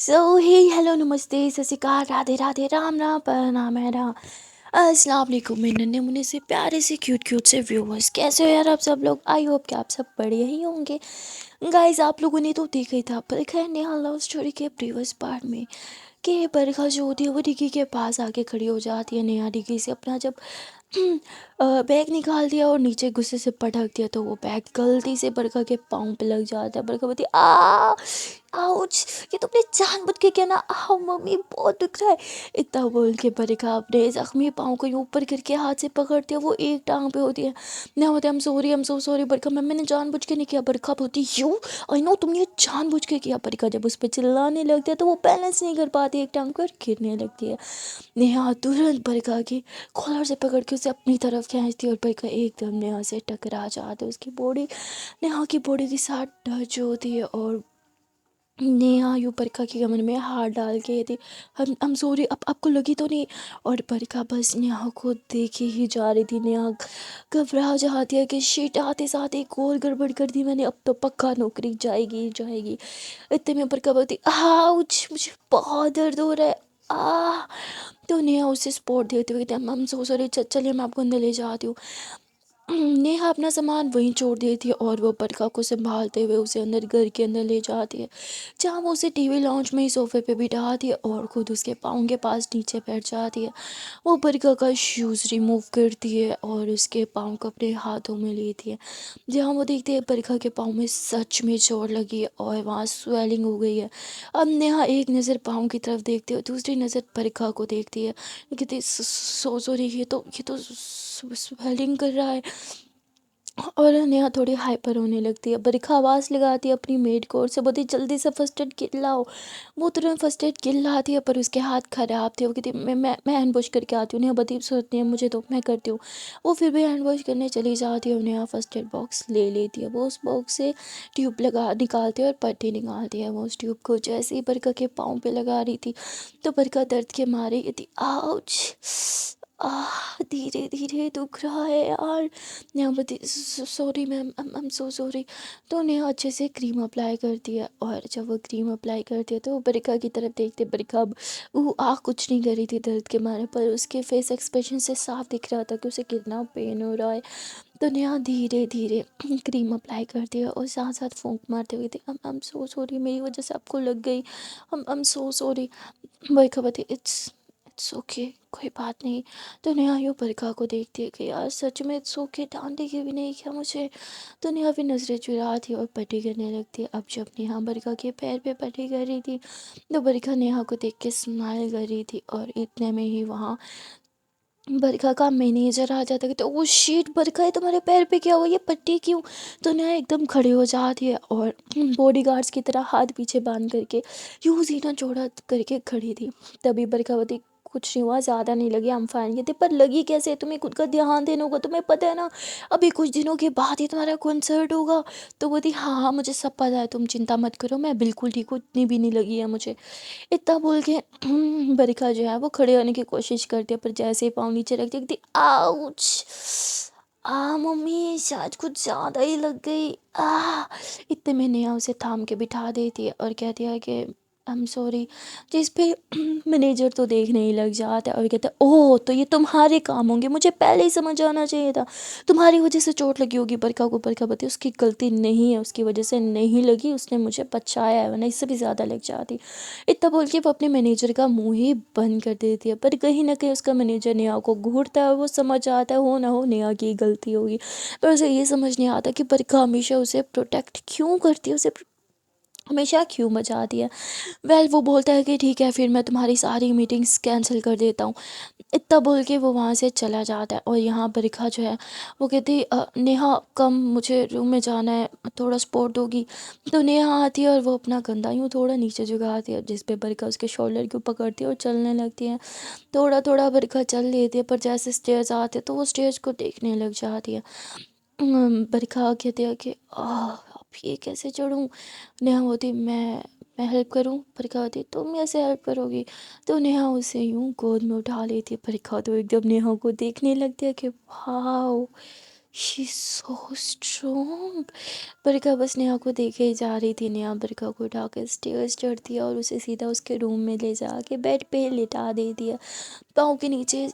सो हे hello नमस्ते सत श्री अकाल राधे राधे राम राम प्रणाम मेरा अस्सलाम वालेकुम मेरे नन्हे मुन्ने से प्यारे से क्यूट क्यूट से व्यूवर्स। कैसे हो यार आप सब लोग? आई होप कि आप सब बढ़िया ही होंगे। गाइस आप लोगों ने तो देखा ही था पर खैर नेहा लव स्टोरी के प्रीवियस पार्ट में कि बरखा जो होती है वो डिग्गी के पास आके खड़ी हो जाती है। नेहा डिग्गी से अपना जब बैग निकाल दिया और नीचे गुस्से से पटक दिया तो वो बैग गलती से बरखा के पाँव पे लग जाता है। बरखा बोलती आ आउच, ये तुमने जानबूझ के किया ना, आओ मम्मी बहुत दुख रहा है। इतना बोल के बरखा अपने जख्मी पाँव को यूं ऊपर करके हाथ से पकड़ती है। वो एक टांग पे होती है। ना होते हम सॉरी हम सो सॉरी बरखा मैंने जानबूझ के नहीं किया। बरखा बोलती यू आई नो तुमने जानबूझ के किया। बरखा जब उस पर चिल्लाने लगती है तो वो बैलेंस नहीं कर पाती एक टांग पर गिरने लगती है। नेहा तुरंत बरखा की कॉलर से पकड़ के उसे अपनी तरफ खींचती है और बरखा एकदम नेहा से टकरा जाती है। उसकी बॉडी नेहा की बॉडी के साथ टच होती है और नेहा यूं बरखा की कमर में हाथ डाल के यदि हम सॉरी अब आपको लगी तो नहीं। और बरखा बस नेहा को देखे ही जा रही थी। नेहा घबरा जाती है कि शिट आते साथ एक और गड़बड़ कर दी मैंने, अब तो पक्का नौकरी जाएगी ही जाएगी। इतने में बरखा बोलती आउच मुझे बहुत दर्द हो रहा है आ। तो नेहा उसे सपोर्ट देते हुए कहते हम सो सॉरी चलिए मैं आपको अंदर ले जाती हूँ। नेहा अपना सामान वहीं छोड़ देती है और वो बरखा को संभालते हुए उसे अंदर घर के अंदर ले जाती है, जहाँ वो उसे टीवी लॉन्च में ही सोफे पे बिठाती है और खुद उसके पाँव के पास नीचे बैठ जाती है। वो बरखा का शूज़ रिमूव करती है और उसके पाँव को अपने हाथों में लेती है, जहाँ वो देखती है बरखा के पाँव में सच में चोट लगी है और वहाँ स्वेलिंग हो गई है। अब नेहा एक नज़र पाँव की तरफ देखती है और दूसरी नज़र बरखा को देखती है। कहती सो सॉरी ये तो स्वेलिंग कर रहा है। और नेहा थोड़ी हाइपर होने लगती है। बरखा आवाज़ लगाती है अपनी मेड को और से बोलती जल्दी से फर्स्ट एड किट लाओ। वो तुरंत फर्स्ट एड किट लाती है पर उसके हाथ खराब थे। वो कहती मैं हैंड वॉश करके आती हूँ। नेहा बती सोचती है मुझे तो मैं करती हूँ। वो फिर भी हैंड वॉश करने चली जाती है और नेहा फर्स्ट एड बॉक्स ले लेती है। वो उस बॉक्स से ट्यूब लगा निकालती है और पट्टी निकालती है। वो उस ट्यूब को जैसे ही बरखा के पाँव पे लगा रही थी तो बरखा दर्द के मारे कहती आउच धीरे धीरे दुख रहा है यार। नेहा बोलती sorry ma'am I am so sorry. तो नेहा अच्छे से क्रीम अप्लाई करती है और जब वो क्रीम अप्लाई करती है तो वो बरखा की तरफ देखते बरखा अब वो कुछ नहीं कर रही थी दर्द के मारे, पर उसके फेस एक्सप्रेशन से साफ दिख रहा था कि उसे कितना पेन हो रहा है। तो नेहा धीरे धीरे क्रीम अप्लाई करती है और साथ साथ फूंक मारते हुए थी आई एम सो सॉरी मेरी वजह से आपको लग गई, आई एम सो सॉरी। बरखा बताती इट्स इट्स ओके कोई बात नहीं। तो नेहा यूँ बरखा को देखती है कि यार सच में इट्स ओके, डांटेगी भी नहीं क्या मुझे। तो नेहा भी नज़रें चुराती और पट्टी करने लगती है। अब जब नेहा बरखा के पैर पे पट्टी कर रही थी तो बरखा नेहा को देख के स्माइल कर रही थी और इतने में ही वहाँ बरखा का मैनेजर आ जाता है तो वो शीट बरखा है तुम्हारे पैर पे क्या हुआ, ये पट्टी क्यों। तो नेहा एकदम खड़ी हो जाती है और बॉडीगार्ड्स की तरह हाथ पीछे बांध करके यूं सीना चौड़ा करके खड़ी थी। तभी बरखा बोलती कुछ नहीं हुआ, ज़्यादा नहीं लगी, हम फाइन कहते पर लगी कैसे, तुम्हें खुद का ध्यान देना होगा, तुम्हें पता है ना अभी कुछ दिनों के बाद ही तुम्हारा कॉन्सर्ट होगा। तो बोलती हाँ हाँ मुझे सब पता है, तुम चिंता मत करो, मैं बिल्कुल ठीक हूँ, इतनी भी नहीं लगी है मुझे। इतना बोल के बरखा जो है वो खड़े होने की कोशिश करती है पर जैसे ही पाँव नीचे रखती है आउच मम्मी शायद कुछ ज़्यादा ही लग गई इतने में नेहा उसे थाम के बिठा देती है और कहती है कि आई एम सॉरी। जिस पे मैनेजर तो देखने ही लग जाता है और कहता है ओह तो ये तुम्हारे काम होंगे, मुझे पहले ही समझ आना चाहिए था, तुम्हारी वजह से चोट लगी होगी। बरखा को बरखा बताती उसकी गलती नहीं है, उसकी वजह से नहीं लगी, उसने मुझे बचाया है वरना इससे भी ज़्यादा लग जाती। इतना बोल के वो अपने मैनेजर का मुंह ही बंद कर देती है पर कहीं ना कहीं उसका मैनेजर नेहा को घूरता है और वो समझ आता है हो ना हो नेहा की गलती होगी। पर उसे ये समझ नहीं आता कि बरखा हमेशा उसे प्रोटेक्ट क्यों करती है, उसे हमेशा क्यों बचाती है। वेल वो बोलता है कि ठीक है फिर मैं तुम्हारी सारी मीटिंग्स कैंसिल कर देता हूँ। इतना बोल के वो वहाँ से चला जाता है और यहाँ बरखा जो है वो कहती नेहा कम मुझे रूम में जाना है, थोड़ा सपोर्ट दोगी। तो नेहा आती है और वो अपना कंधा यूँ थोड़ा नीचे झुकाती है जिस पे बरखा उसके शोल्डर को पकड़ती है और चलने लगती है। थोड़ा थोड़ा बरखा चल लेती है पर जैसे स्टेज आते हैं तो वो स्टेज को देखने लग जाती है। बरखा कहती है कि अब ये कैसे चढ़ूँ। नेहा होती मैं हेल्प करूँ। बरखा होती तुम कैसे हेल्प करोगी। तो नेहा उसे यूं गोद में उठा लेती है। बरखा तो एकदम नेहा को देखने लगती है कि वाह शी इज सो स्ट्रोंग। बरखा बस नेहा को देखे ही जा रही थी। नेहा बरखा को उठाकर स्टेयर्स चढ़ती है और उसे सीधा उसके रूम में ले जाके बेड पे लिटा देती है। पाँव के नीचे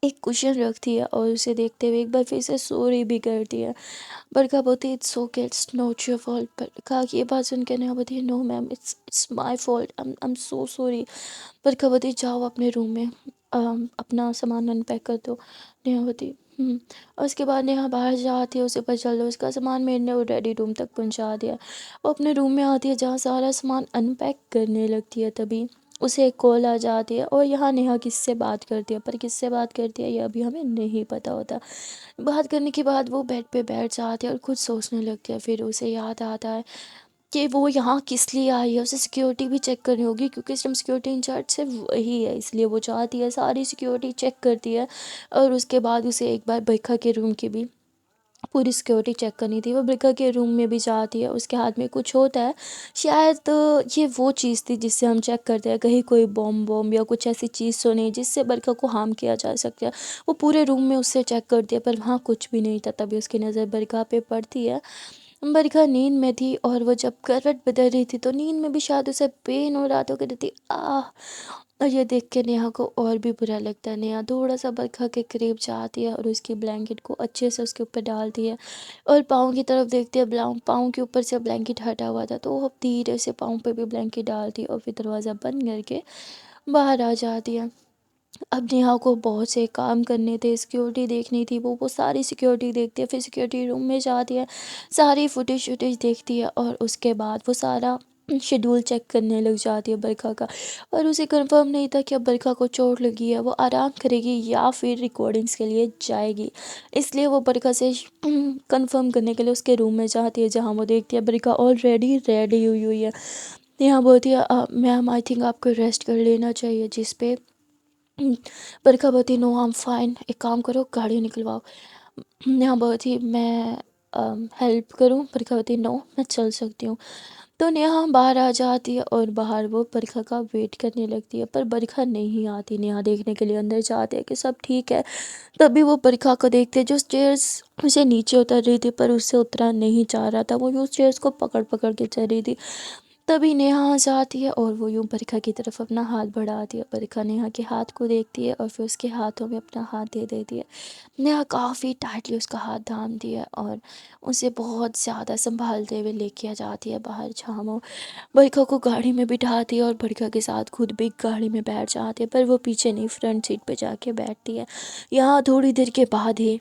एक कुशन रखती है और उसे देखते हुए एक बार फिर से सॉरी भी करती है। बरखा बोलती है it's okay, it's not your fault. Barkha की ये बात सुन के नेहा बोलती है no ma'am, it's my fault, I am so sorry. Barkha बोलती है जाओ अपने रूम में अपना सामान अनपैक कर दो। नेहा बोलती और उसके बाद नेहा बाहर जाती है, उसे पता चल रहा है उसका सामान मेड ने ऑलरेडी रूम तक पहुंचा दिया। वो अपने रूम में आती है जहाँ सारा सामान अनपैक करने लगती है, तभी उसे एक कॉल आ जाती है और यहाँ नेहा किससे बात करती है, पर किससे बात करती है ये अभी हमें नहीं पता होता। बात करने के बाद वो बेड पे बैठ जाती है और खुद सोचने लगती है। फिर उसे याद आता है कि वो यहाँ किस लिए आई है। उसे सिक्योरिटी भी चेक करनी होगी क्योंकि इस टाइम सिक्योरिटी इंचार्ज सिर्फ वही है, इसलिए वो चाहती है सारी सिक्योरिटी चेक करती है। और उसके बाद उसे एक बार बरखा के रूम की भी पूरी सिक्योरिटी चेक करनी थी। वो बरखा के रूम में भी जाती है, उसके हाथ में कुछ होता है शायद ये वो चीज़ थी जिससे हम चेक करते हैं कहीं कोई बॉम्ब बॉम्ब या कुछ ऐसी चीज़ तो नहीं जिससे बरखा को हार्म किया जा सकता है। वो पूरे रूम में उससे चेक करती है पर वहाँ कुछ भी नहीं था। तभी उसकी नज़र बरखा पे पड़ती है। बरखा नींद में थी और वो जब करवट बदल रही थी तो नींद में भी शायद उसे पेन हो रहा था, कहती थी आह। और ये देख के नेहा को और भी बुरा लगता है। नेहा थोड़ा सा बरखा के करीब जाती है और उसकी ब्लैंकेट को अच्छे से उसके ऊपर डालती है और पाँव की तरफ देखती है। पाँव के ऊपर से ब्लैंकेट हटा हुआ था तो वो धीरे से पाँव पे भी ब्लैंकेट डालती है और फिर दरवाज़ा बंद करके बाहर आ जाती है। अब नेहा को बहुत से काम करने थे, सिक्योरिटी देखनी थी, वो सारी सिक्योरिटी देखती है। फिर सिक्योरिटी रूम में जाती है, सारी फुटेज शुटेज देखती है और उसके बाद वो सारा शेड्यूल चेक करने लग जाती है बरखा का। और उसे कंफर्म नहीं था कि अब बरखा को चोट लगी है, वो आराम करेगी या फिर रिकॉर्डिंग्स के लिए जाएगी। इसलिए वो बरखा से कंफर्म करने के लिए उसके रूम में जाती है जहाँ वो देखती है बरखा ऑलरेडी रेडी हुई हुई है। यहाँ बोलती है मैम आई थिंक आपको रेस्ट कर लेना चाहिए, जिस पे बरखा बोलती नो आई एम फाइन, एक काम करो गाड़ी निकलवाओ। नेहा बोलती मैं हेल्प करूं। बरखा बोलती नो मैं चल सकती हूँ। तो नेहा बाहर आ जाती है और बाहर वो बरखा का वेट करने लगती है पर बरखा नहीं आती। नेहा देखने के लिए अंदर जाते हैं कि सब ठीक है। तभी वो बरखा को देखते हैं जो स्टेयर्स उसे नीचे उतर रही थी पर उससे उतरा नहीं चाह रहा था, वो यूँ स्टेयर्स को पकड़ पकड़ के चल रही थी। तभी नेहा आ जाती है और वो यूं बरखा की तरफ अपना हाथ बढ़ाती है। बरखा नेहा के हाथ को देखती है और फिर उसके हाथों में अपना हाथ दे देती है। नेहा काफ़ी टाइटली उसका हाथ थामती है और उसे बहुत ज़्यादा संभालते हुए लेके आ जाती है बाहर, जहाँ वो बरखा को गाड़ी में बिठाती है और बरखा के साथ खुद भी गाड़ी में बैठ जाती है पर वो पीछे नहीं फ्रंट सीट पे जाके बैठती है। यहाँ थोड़ी देर के बाद ही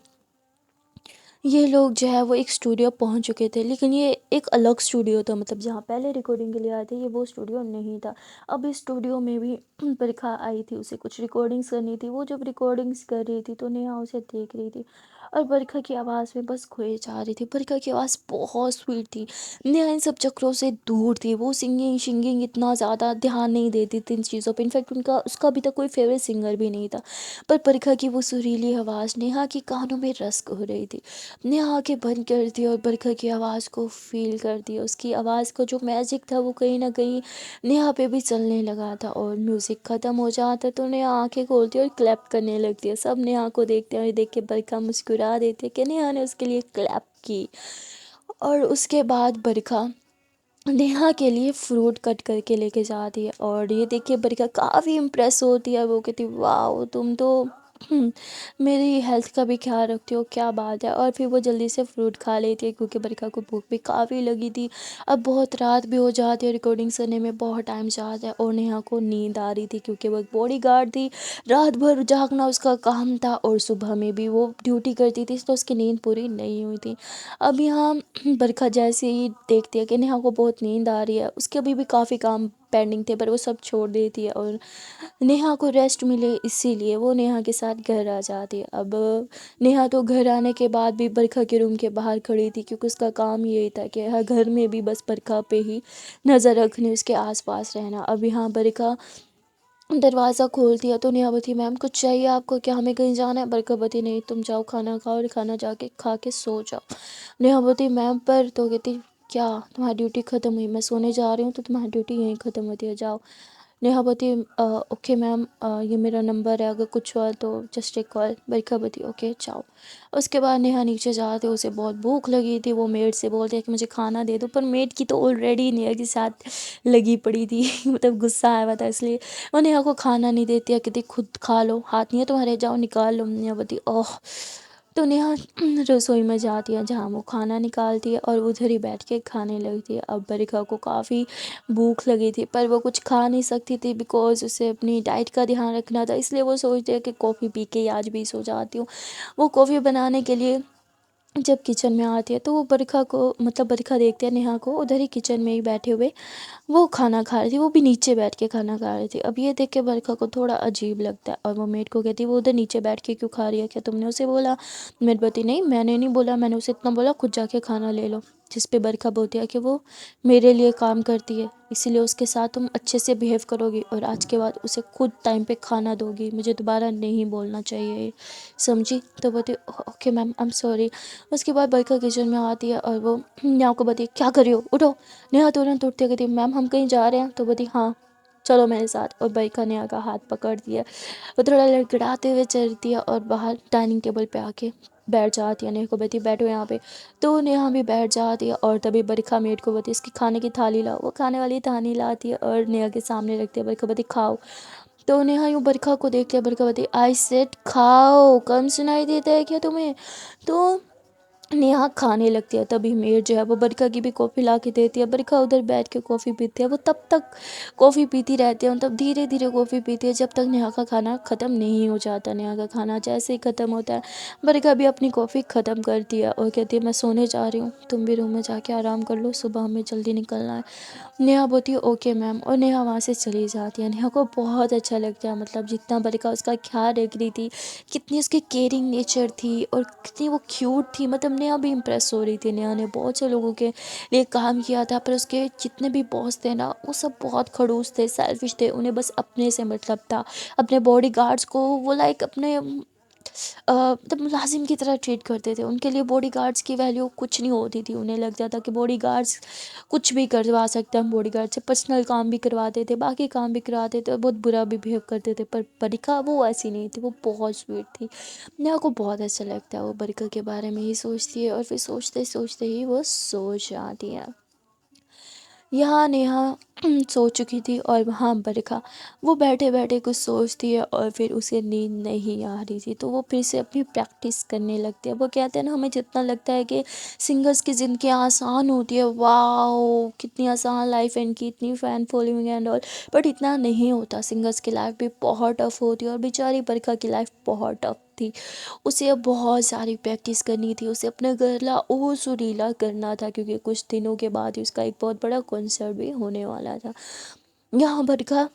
ये लोग जो है वो एक स्टूडियो पहुंच चुके थे, लेकिन ये एक अलग स्टूडियो था। मतलब जहाँ पहले रिकॉर्डिंग के लिए आए थे ये वो स्टूडियो नहीं था। अब इस स्टूडियो में भी परीक्षा आई थी, उसे कुछ रिकॉर्डिंग्स करनी थी। वो जब रिकॉर्डिंग्स कर रही थी तो नेहा उसे देख रही थी और बरखा की आवाज़ में बस खोए जा रही थी। बरखा की आवाज़ बहुत स्वीट थी, नेहा इन सब चक्रों से दूर थी। वो सिंगिंग शिंगिंग इतना ज़्यादा ध्यान नहीं देती थी इन चीज़ों पर। इनफैक्ट उनका उसका अभी तक कोई फेवरेट सिंगर भी नहीं था। पर बरखा की वो सुरीली आवाज़ नेहा की कानों में रस हो रही थी। नेहा आंखें बंद कर दी और बरखा की आवाज़ को फील कर दिया। उसकी आवाज़ का जो मैजिक था वो कहीं ना कहीं नेहा पे भी चलने लगा था। और म्यूज़िक ख़त्म हो जाता तो नेहा आंखें खोलती और क्लैप करने लगती है। सब नेहा को देखते हैं और देख के बरखा मुस्कुरा देती है कि नेहा ने उसके लिए क्लैप की। और उसके बाद बरखा नेहा के लिए फ्रूट कट करके लेके जाती है और ये देखिए बरखा काफ़ी इम्प्रेस होती है। वो कहती वाह तुम तो मेरी हेल्थ का भी ख्याल रखती हो, क्या बात है। और फिर वो जल्दी से फ्रूट खा लेती है क्योंकि बरखा को भूख भी काफ़ी लगी थी। अब बहुत रात भी हो जाती है, रिकॉर्डिंग्स करने में बहुत टाइम जाता है और नेहा को नींद आ रही थी क्योंकि वो एक बॉडी गार्ड थी। रात भर जागना उसका काम था और सुबह में भी वो ड्यूटी करती थी तो उसकी नींद पूरी नहीं हुई थी। अब यहाँ बरखा जैसे ही देखती है कि नेहा को बहुत नींद आ रही है, उसके अभी भी काफ़ी काम पेंडिंग थे पर वो सब छोड़ देती है और नेहा को रेस्ट मिले इसीलिए वो नेहा के साथ घर आ जाती है। अब नेहा तो घर आने के बाद भी बरखा के रूम के बाहर खड़ी थी क्योंकि उसका काम यही था कि हर घर में भी बस बरखा पे ही नज़र रखनी, उसके आसपास रहना। अब यहाँ बरखा दरवाज़ा खोलती है तो नेहा बोलती मैम कुछ चाहिए आपको, क्या हमें कहीं जाना है। बरखा बोलती नहीं तुम जाओ खाना खाओ और खाना जाके खा के सो जाओ। नेहा बोलती मैम पर, तो कहती क्या तुम्हारी ड्यूटी ख़त्म हुई, मैं सोने जा रही हूँ तो तुम्हारी ड्यूटी यहीं ख़त्म होती है, जाओ। नेहा बोलती ओके मैम, ये मेरा नंबर है, अगर कुछ हुआ तो जस्ट एक कॉल। बरखा बोलती ओके चाओ। उसके बाद नेहा नीचे जाते, उसे बहुत भूख लगी थी। वो मेड से बोलती है कि मुझे खाना दे दो, पर मेड की तो ऑलरेडी नेहा के साथ लगी पड़ी थी मतलब गुस्सा आया हुआ था, इसलिए वो नेहा को खाना नहीं देती है, कहती खुद खा लो, हाथ नहीं है तुम्हारे, जाओ निकाल लो। नेहा बोलती ओह। तो नेहा रसोई में जाती है जहाँ वो खाना निकालती है और उधर ही बैठ के खाने लगती है। अब बरखा को काफ़ी भूख लगी थी, पर वो कुछ खा नहीं सकती थी बिकॉज़ उसे अपनी डाइट का ध्यान रखना था, इसलिए वो सोचती है कि कॉफ़ी पी के ही आज भी सो जाती हूँ। वो कॉफ़ी बनाने के लिए जब किचन में आती है तो वो बरखा को, मतलब बरखा देखते हैं नेहा को उधर ही किचन में ही बैठे हुए वो खाना खा रही थी, वो भी नीचे बैठ के खाना खा रही थी। अब ये देख के बरखा को थोड़ा अजीब लगता है और वो मेड को कहती है वो उधर नीचे बैठ के क्यों खा रही है, क्या तुमने उसे बोला? मेड बोलती नहीं, मैंने नहीं बोला, मैंने उसे इतना बोला खुद जाके खाना ले लो। जिस पे बरखा बोलती है कि वो मेरे लिए काम करती है, इसीलिए उसके साथ तुम अच्छे से बिहेव करोगी और आज के बाद उसे खुद टाइम पे खाना दोगी, मुझे दोबारा नहीं बोलना चाहिए, समझी? तो बोलती okay ma'am, I am sorry. उसके बाद बरखा किचन में आती है और वो नेहा को बोलती क्या कर रही हो, उठो। नेहा तुरंत उठती है, कहती मैम हम कहीं जा रहे हैं। तो बोलती हाँ चलो मेरे साथ। और बरखा नेहा का हाथ पकड़ दिया, वो थोड़ा लड़खड़ाते हुए चलती है और बाहर डाइनिंग टेबल पे आके बैठ जाती है। नेहा को बोलती बैठो यहाँ पे। तो नेहा भी बैठ जाती है और तभी बरखा मेड को बोलती इसकी खाने की थाली लाओ। वो खाने वाली थाली लाती है और नेहा के सामने रखती है। बरखा बोलती खाओ। तो नेहा यूँ बरखा को देख के बरखा बोलती आई सेड खाओ, कम सुनाई देता है क्या तुम्हें? तो नेहा खाने लगती है। तभी मेड जो है वो बरखा की भी कॉफ़ी ला के देती है। बरखा उधर बैठ के कॉफ़ी पीती है, वो तब तक कॉफ़ी पीती रहती है, तब धीरे धीरे कॉफ़ी पीती है जब तक नेहा का खाना ख़त्म नहीं हो जाता। नेहा का खाना जैसे ही ख़त्म होता है बरखा भी अपनी कॉफ़ी ख़त्म करती है और कहती है मैं सोने जा रही हूँ, तुम भी रूम में जाके आराम कर लो, सुबह हमें जल्दी निकलना है। नेहा बोलती है ओके मैम, और नेहा वहाँ से चली जाती है। नेहा को बहुत अच्छा लगता है, मतलब जितना बरखा उसका ख्याल रख रही थी, कितनी उसकी केयरिंग नेचर थी और कितनी वो क्यूट थी, मतलब नेहा भी इम्प्रेस हो रही थी। नेहा ने बहुत से लोगों के लिए काम किया था, पर उसके जितने भी बॉस थे ना वो सब बहुत खड़ूस थे, सेल्फिश थे, उन्हें बस अपने से मतलब था। अपने बॉडी गार्ड्स को वो लाइक अपने मतलब मुलाजिम की तरह ट्रीट करते थे। उनके लिए बॉडी गार्ड्स की वैल्यू कुछ नहीं होती थी। उन्हें लग जाता कि बॉडी गार्ड्स कुछ भी करवा सकते हैं, हम बॉडी गार्ड से पर्सनल काम भी करवाते थे, बाकी काम भी करवाते थे और बहुत बुरा भी बिहेव करते थे। पर बरिका वो ऐसी नहीं थी, वो बहुत स्वीट थी। नेहा को बहुत अच्छा लगता है, वो बरिका के बारे में ही सोचती है और फिर सोचते सोचते ही वो सो जाती है। यहाँ नेहा सो चुकी थी और वहाँ बरखा वो बैठे बैठे कुछ सोचती है और फिर उसे नींद नहीं आ रही थी, तो वो फिर से अपनी प्रैक्टिस करने लगती है। वो कहते हैं ना, हमें जितना लगता है कि सिंगर्स की ज़िंदगी आसान होती है, वाओ कितनी आसान लाइफ है इनकी, इतनी fan following and all, but इतना नहीं होता। सिंगर्स की लाइफ भी बहुत टफ होती है और बेचारी बरखा की लाइफ बहुत टफ थी। उसे अब बहुत सारी प्रैक्टिस करनी थी, उसे अपना गला और सुरीला करना था, क्योंकि कुछ दिनों के बाद ही उसका एक बहुत बड़ा कॉन्सर्ट भी होने वाला था। यहाँ बरखा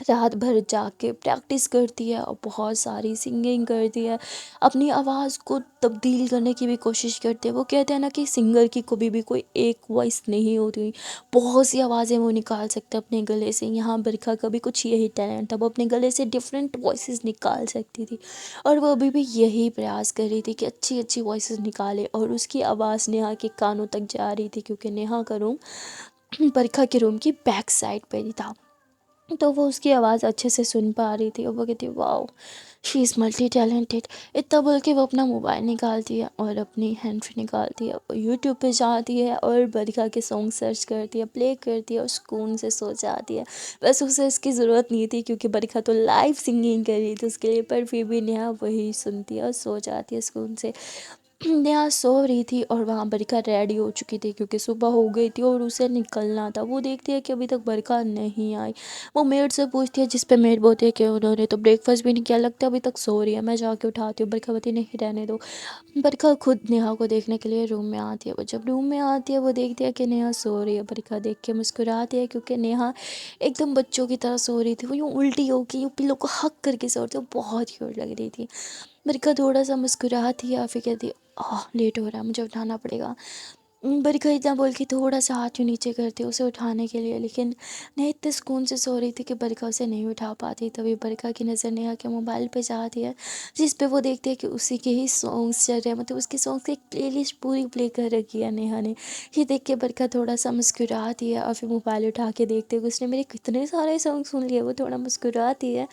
रात भर जाग के प्रैक्टिस करती है और बहुत सारी सिंगिंग करती है, अपनी आवाज़ को तब्दील करने की भी कोशिश करती है। वो कहते हैं ना कि सिंगर की कभी भी कोई एक वॉइस नहीं होती, बहुत सी आवाज़ें वो निकाल सकते हैं अपने गले से। यहाँ बरखा का भी कुछ यही टैलेंट था, वो अपने गले से डिफरेंट वॉइसेस निकाल सकती थी और वो अभी भी यही प्रयास कर रही थी कि अच्छी अच्छी वॉइसेस निकाले और उसकी आवाज़ नेहा के कानों तक जा रही थी, क्योंकि नेहा का रूम बरखा के रूम की बैक साइड पर ही था। तो वो उसकी आवाज़ अच्छे से सुन पा रही थी और वो कहती wow she is multi talented. इतना बोल के वो अपना मोबाइल निकालती है और अपनी हैंड फ्री निकालती है और यूट्यूब पे जाती है और बरखा के सॉन्ग सर्च करती है, प्ले करती है और सुकून से सो जाती है। बस उसे इसकी ज़रूरत नहीं थी क्योंकि बरखा तो लाइव सिंगिंग कर रही थी उसके लिए, पर फिर भी नेहा वही सुनती है और सो जाती है सुकून से। नेहा सो रही थी और वहाँ बरखा रेडी हो चुकी थी क्योंकि सुबह हो गई थी और उसे निकलना था। वो देखती है कि अभी तक बरखा नहीं आई। वो मेड से पूछती है, जिस पे मेड बोलती है कि उन्होंने तो ब्रेकफास्ट भी नहीं किया, लगता है अभी तक सो रही है, मैं जाके उठाती हूँ। बरखा बोलती नहीं रहने दो। बरखा खुद नेहा को देखने के लिए रूम में आती है। वो जब रूम में आती है वो देखती है कि नेहा सो रही है। बरखा देख के मुस्कुराती है क्योंकि नेहा एकदम बच्चों की तरह सो रही थी। वो यूँ उल्टी होके यूँ पिल्लों को हक करके सो रही थी, वो बहुत क्यूट लग रही थी। बरखा थोड़ा सा मुस्कुराती है, फिर कहती है लेट हो रहा है, मुझे उठाना पड़ेगा। बरखा इतना बोल के थोड़ा-सा हाथ यूँ नीचे करती है उसे उठाने के लिए, लेकिन नेहा इतने सुकून से सो रही थी कि बरखा उसे नहीं उठा पाती। तभी बरखा की नज़र नेहा के मोबाइल पे जाती है, जिस पे वो देखती है कि उसी के ही सॉन्ग्स चल रहे हैं, मतलब उसके सॉन्ग्स की एक प्लेलिस्ट पूरी प्ले कर रखी है नेहा ने। ये देख के बरखा थोड़ा-सा मुस्कुराती है और फिर मोबाइल उठा के देखती है कि उसने मेरे कितने सारे सॉन्ग सुन लिए। वो थोड़ा मुस्कुराती है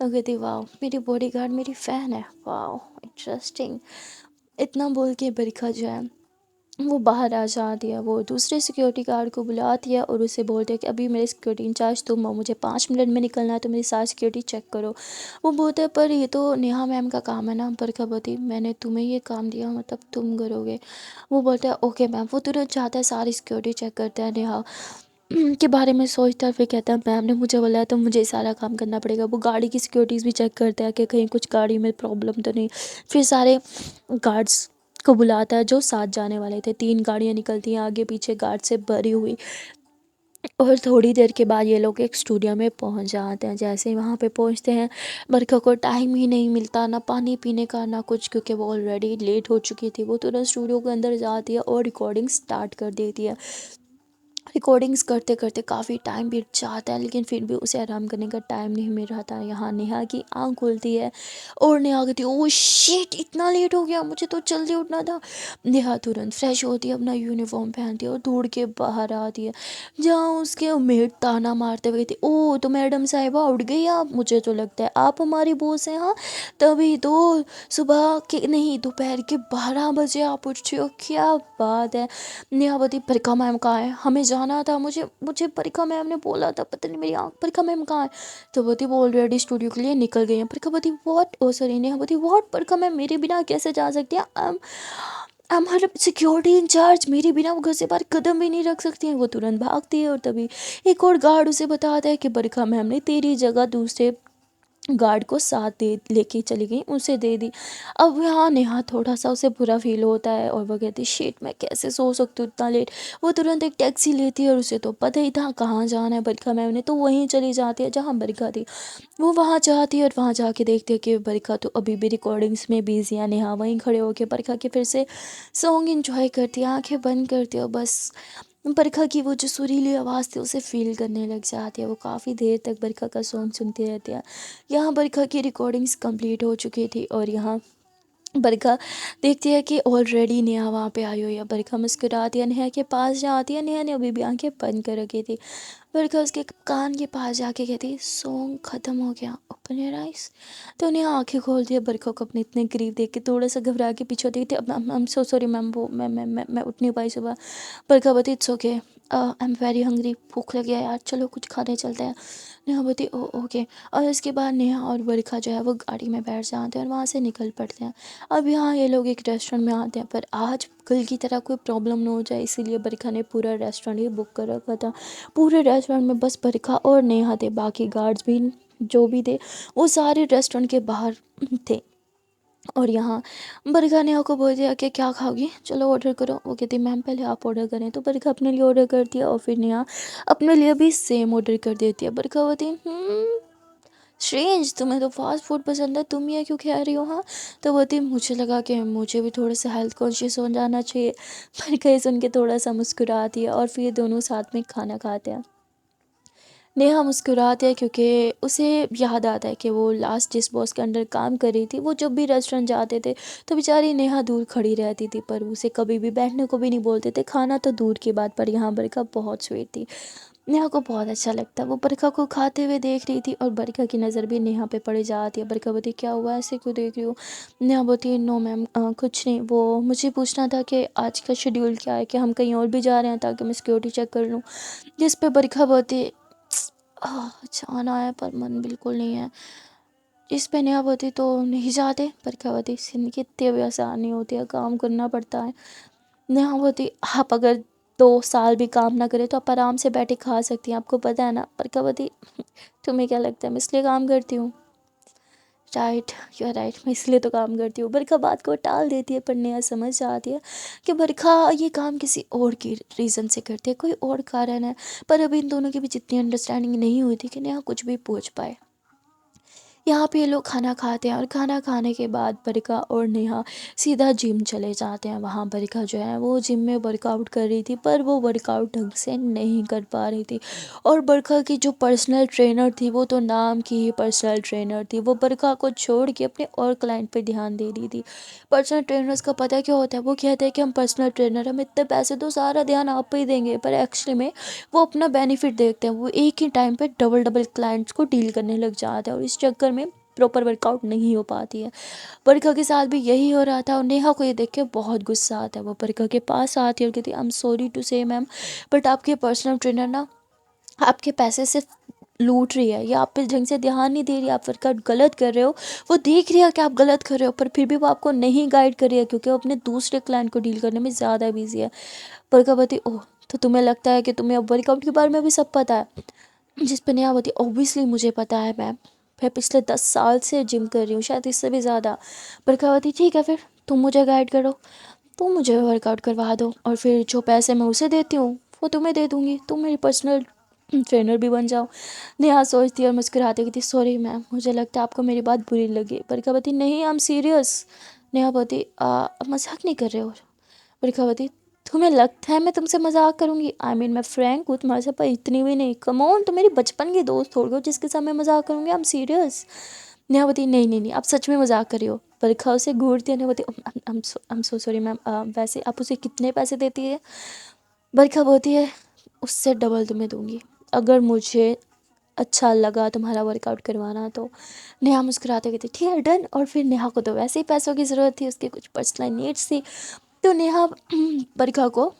और कहती है, वाओ! मेरी बॉडीगार्ड मेरी फ़ैन है। वाओ! इंटरेस्टिंग। इतना बोल के बरखा जो है वो बाहर आ जाती है। वो दूसरे सिक्योरिटी गार्ड को बुलाती है और उसे बोलती है कि अभी मेरे सिक्योरिटी इंचार्ज तुम हो, मुझे 5 मिनट में निकलना है, तो मेरी सारी सिक्योरिटी चेक करो। वो बोलता है पर ये तो नेहा मैम का काम है ना। बरखा बोलती, मैंने तुम्हें ये काम दिया मतलब तुम करोगे। वो बोलता है ओके मैम। वो तुरंत चाहता है सारी सिक्योरिटी चेक करता है नेहा के बारे में सोचता है, फिर कहता है मैम ने मुझे बोला है तो मुझे सारा काम करना पड़ेगा। वो गाड़ी की सिक्योरिटीज़ भी चेक करता है कि कहीं कुछ गाड़ी में प्रॉब्लम तो नहीं। फिर सारे गार्ड्स को बुलाता है जो साथ जाने वाले थे। 3 गाड़ियाँ निकलती हैं आगे पीछे गार्ड से भरी हुई, और थोड़ी देर के बाद ये लोग एक स्टूडियो में पहुंच जाते हैं। जैसे ही वहाँ पे पहुंचते हैं, बरखा को टाइम ही नहीं मिलता ना पानी पीने का ना कुछ, क्योंकि वो ऑलरेडी लेट हो चुकी थी। वो तुरंत स्टूडियो के अंदर जाती है और रिकॉर्डिंग स्टार्ट कर देती है। रिकॉर्डिंग्स करते करते काफ़ी टाइम बीत जाता है, लेकिन फिर भी उसे आराम करने का टाइम नहीं मिल रहा था। यहाँ नेहा की आंख खुलती है और नेहा कहती है ओह शिट, इतना लेट हो गया, मुझे तो जल्दी उठना था। नेहा तुरंत फ्रेश होती है, अपना यूनिफॉर्म पहनती है और दौड़ के बाहर आती है, जहाँ उसके मेड ताना मारते हुए कहती ओह तो मैडम साहिबा उठ गई आप, मुझे तो लगता है आप हमारी बॉस हैं। हाँ तभी तो सुबह के नहीं दोपहर के 12 बजे आप उठ रहे हो, क्या बात है। नेहावती, परीक्षा मैम कहाँ है, हमें जाना था, मुझे मुझे परीक्षा मैम ने बोला था, पता नहीं मेरी आँख, परीक्षा मैम कहाँ है। तो बोती वो ऑलरेडी स्टूडियो के लिए निकल गई हैं। परीक्षावती व्हाट, ओ सॉरी नेहावती व्हाट, परीक्षा मैम मेरे बिना कैसे जा सकती हैं, I am her security in charge, मेरे बिना वो घर से बाहर कदम भी नहीं रख सकती हैं। वो तुरंत भागती है और तभी एक और गार्ड उसे बताता है कि परीक्षा मैम ने तेरी जगह दूसरे गार्ड को साथ दे लेके चली गई, उसे दे दी। अब यहाँ नेहा थोड़ा सा उसे बुरा फील होता है और वो कहती शिट मैं कैसे सो सकती हूँ इतना लेट। वो तुरंत एक टैक्सी लेती है और उसे तो पता ही था कहाँ जाना है बरखा मैम ने, तो वहीं चली जाती है जहाँ बरखा थी। वो वहाँ जाती है और वहाँ जाके देखती है कि बरखा तो अभी भी रिकॉर्डिंग्स में बिजी है। नेहा वहीं खड़े होकर बरखा के फिर से सॉन्ग इंजॉय करती है, आंखें बंद करती है और बस बरखा की वो जो सुरीली आवाज़ थी उसे फ़ील करने लग जाती है। वो काफ़ी देर तक बरखा का सॉन्ग सुनती रहती है। यहाँ बरखा की रिकॉर्डिंग्स कंप्लीट हो चुकी थी और यहाँ बरखा देखती है कि ऑलरेडी नेहा वहाँ पे आई हुई है। बरखा मुस्कुराती है, नेहा के पास जाती है। नेहा ने अभी भी आंखें बंद कर रखी थी। बरखा उसके कान के पास जाके कहती सॉन्ग ख़त्म हो गया, ओपन योर आइज। तो नेहा आंखें खोलती है, बरखा को अपने इतने करीब देख के थोड़ा सा घबरा के पीछे होती थी। अब आई एम सो सॉरी मैम, वो मैं उठ नहीं पाई सुबह। बरखा बोती it's okay, I am very hungry, भूख लगी है यार, चलो कुछ खाने चलते हैं। नेहा बोती ओ ओके। और इसके बाद नेहा और बरखा जो है वो गाड़ी में बैठ जाते हैं और वहाँ से निकल पड़ते हैं। अब यहाँ ये लोग एक रेस्टोरेंट में आते हैं, पर आज कल की तरह कोई प्रॉब्लम ना हो जाए इसीलिए बरखा ने पूरा रेस्टोरेंट ही बुक कर रखा था। पूरे रेस्टोरेंट में बस बरखा और नेहा थे, बाकी गार्ड्स भी जो भी थे वो सारे रेस्टोरेंट के बाहर थे। और यहाँ बरखा नेहा को बोल दिया कि क्या खाओगी, चलो ऑर्डर करो। वो कहती मैम पहले आप ऑर्डर करें, तो बरखा अपने लिए ऑर्डर करती है और फिर नेहा अपने लिए भी सेम ऑर्डर कर देती है। बरखा होती स्ट्रेंज, तुम्हें तो फास्ट फूड पसंद है, तुम ये क्यों खा रही हो। हाँ तो बोलती मुझे लगा कि मुझे भी थोड़ा सा हेल्थ कॉन्शियस हो जाना चाहिए। बरखा ये सुन के थोड़ा सा मुस्कुराती है और फिर दोनों साथ में खाना खाते हैं। नेहा मुस्कुराती है क्योंकि उसे याद आता है कि वो लास्ट जिस बॉस के अंडर काम कर रही थी, वो जब भी रेस्टोरेंट जाते थे तो बेचारी नेहा दूर खड़ी रहती थी, पर उसे कभी भी बैठने को भी नहीं बोलते थे, खाना तो दूर की बात, पर यहाँ बरखा बहुत स्वीट थी। नेहा को बहुत अच्छा लगता, वो बरखा को खाते हुए देख रही थी और बरखा की नज़र भी नेहा पे पड़ जाती है। बरखा बोलती क्या हुआ, ऐसे क्यों देख रही हो। नेहा बोलती नो मैम कुछ नहीं, वो मुझे पूछना था कि आज का शेड्यूल क्या है, कि हम कहीं और भी जा रहे हैं ताकि मैं सिक्योरिटी चेक कर लूँ। जिस पे बरखा बोलती जाना है पर मन बिल्कुल नहीं है। इस पे नेहावती तो नहीं जाते, पर कहवती जिंदगी इतनी भी आसान नहीं होती है, काम करना पड़ता है। नेहावती आप अगर 2 साल भी काम ना करें तो आप आराम से बैठे खा सकती हैं, आपको पता है ना। पर कहवती तुम्हें क्या लगता है मैं इसलिए काम करती हूँ। राइट, यू आर राइट, मैं इसलिए तो काम करती हूँ। बरखा बात को टाल देती है, पर नेहा समझ जाती है कि बरखा ये काम किसी और की रीज़न से करती है, कोई और कारण है। पर अभी इन दोनों के बीच इतनी अंडरस्टैंडिंग नहीं हुई थी कि नेहा कुछ भी पूछ पाए। यहाँ पे ये लोग खाना खाते हैं और खाना खाने के बाद बरका और नेहा सीधा जिम चले जाते हैं। वहाँ बरका जो है वो जिम में वर्कआउट कर रही थी, पर वो वर्कआउट ढंग से नहीं कर पा रही थी। और बरका की जो पर्सनल ट्रेनर थी वो तो नाम की ही पर्सनल ट्रेनर थी, वो बरका को छोड़ के अपने और क्लाइंट पे ध्यान दे रही थी। पर्सनल ट्रेनर्स का पता क्या होता है, वो कहते हैं कि हम पर्सनल ट्रेनर, हम इतने पैसे तो सारा ध्यान आप पे ही देंगे, पर एक्चुअली में वो अपना बेनिफिट देखते हैं। वो एक ही टाइम पे डबल डबल क्लाइंट्स को डील करने लग जाते हैं और इस चक्कर में प्रॉपर वर्कआउट नहीं हो पाती है। बरखा के साथ भी यही हो रहा था और नेहा को ये देख के बहुत गुस्सा आता है। वो बरखा के पास आती है और कहती है, आई एम सॉरी टू से मैम, बट आपके पर्सनल ट्रेनर ना आपके पैसे सिर्फ लूट रही है, या आप पे ढंग से ध्यान नहीं दे रही, आप वर्कआउट गलत कर रहे हो। वो देख रही है कि आप गलत कर रहे हो, पर फिर भी वो आपको नहीं गाइड कर रही है, क्योंकि वो अपने दूसरे क्लाइंट को डील करने में ज़्यादा बिजी है। बरखा, ओह, तो तुम्हें लगता है कि तुम्हें अब वर्कआउट के बारे में भी सब पता है? जिस पे नेहा होती, ऑब्वियसली मुझे पता है मैम, मैं पिछले 10 साल से जिम कर रही हूँ, शायद इससे भी ज़्यादा। प्रभावती, ठीक है फिर तुम मुझे गाइड करो, तुम मुझे वर्कआउट करवा दो, और फिर जो पैसे मैं उसे देती हूँ वो तुम्हें दे दूँगी, तुम मेरी पर्सनल ट्रेनर भी बन जाओ। नेहा सोचती है और मुस्कुराती कहती, सॉरी मैम, मुझे लगता है आपको मेरी बात बुरी लगी। प्रभावती, नहीं, आई एम सीरियस। नेहा बोती, मजाक नहीं कर रहे हो? प्रभावती, तुम्हें लगता है मैं तुमसे मजाक करूंगी? आई मीन मैं फ्रैंक हूँ तुम्हारे साथ, पर इतनी भी नहीं। कम ऑन, तुम मेरी बचपन की दोस्त हो गए हो जिसके साथ मैं मजाक करूंगी? I am serious. नेहावती, नहीं नहीं नहीं, आप सच में मजाक कर रही हो। बरखा उसे घूरती है। Nehavati, I am so sorry ma'am, वैसे आप उसे कितने पैसे देती है? बरखा बोलती है, उससे डबल तुम्हें दूंगी अगर मुझे अच्छा लगा तुम्हारा वर्कआउट करवाना तो। नेहा मुस्कुराते कहती, ठीक है डन। और फिर नेहा को तो वैसे ही पैसों की ज़रूरत थी, उसकी कुछ पर्सनल नीड्स थी, तो नेहा बरखा को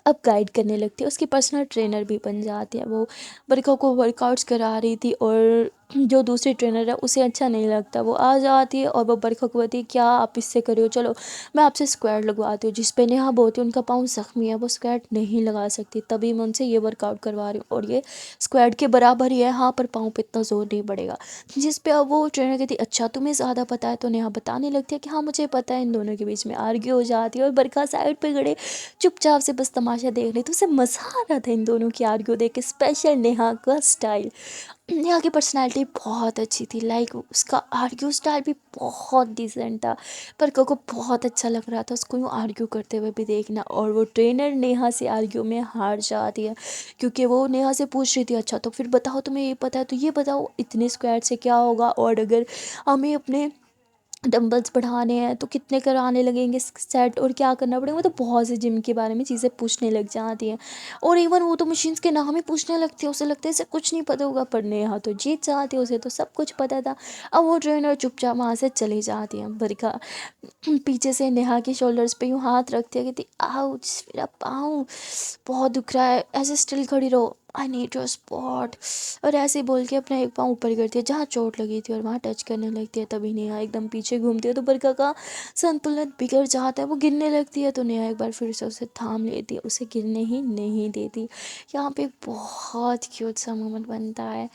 अब गाइड करने लगती है, उसकी पर्सनल ट्रेनर भी बन जाती है। वो बरखा को वर्कआउट्स करा रही थी और जो दूसरी ट्रेनर है उसे अच्छा नहीं लगता, वो आ जाती है और वो बरखा को बोलती है, क्या आप इससे करो, चलो मैं आपसे स्क्वाड लगवाती हूँ। जिस पे नेहा बोलती है उनका पाँव जख्मी है, वो स्क्वाड नहीं लगा सकती, तभी मैं उनसे ये वर्कआउट करवा रही हूँ और ये स्क्वाड के बराबर ही है, हाँ, पर पाँव पे इतना जोर नहीं पड़ेगा। जिस पे अब वो ट्रेनर कहती, अच्छा तुम्हें ज़्यादा पता है? तो नेहा बताने लगती है कि हाँ मुझे पता है। इन दोनों के बीच में आर्ग्यू हो जाती है और बरखा साइड पे खड़े चुपचाप से बस तमाशा देख रही, तो उसे मज़ा आ रहा था इन दोनों की आर्ग्यू देख के। स्पेशल नेहा का स्टाइल, नेहा की पर्सनालिटी बहुत अच्छी थी, लाइक उसका आर्ग्यू स्टाइल भी बहुत डिसेंट था, पर को बहुत अच्छा लग रहा था उसको यूँ आर्ग्यू करते हुए भी देखना। और वो ट्रेनर नेहा से आर्ग्यू में हार जाती है, क्योंकि वो नेहा से पूछ रही थी, अच्छा तो फिर बताओ तुम्हें ये पता है, तो ये बताओ इतने स्क्वायर से क्या होगा, और अगर हमें अपने डंबल्स बढ़ाने हैं तो कितने कराने लगेंगे सेट, और क्या करना पड़ेगा। मतलब बहुत से जिम के बारे में चीज़ें पूछने लग जाती हैं, और इवन वो तो मशीन्स के नाम ही पूछने लगती है, उसे लगता है इसे कुछ नहीं पता होगा, पर नेहा तो जीत जाती है, उसे तो सब कुछ पता था। अब वो ट्रेनर चुपचाप वहाँ से चली जाती है। बरखा पीछे से नेहा के शोल्डर्स पे यूँ हाथ रखती है, कहती, आउच, मेरा पाँव बहुत दुख रहा है, ऐसे स्टिल खड़ी रहो, आई नीड योर स्पॉट। और ऐसे बोल के अपना एक पाँव ऊपर करती है जहाँ चोट लगी थी और वहाँ टच करने लगती है। तभी नेहा एकदम पीछे घूमती है तो बरखा का संतुलन बिगड़ जाता है, वो गिरने लगती है, तो नेहा एक बार फिर से उसे थाम लेती है, उसे गिरने ही नहीं देती। यहाँ पे बहुत क्यूट सा मोमेंट बनता है।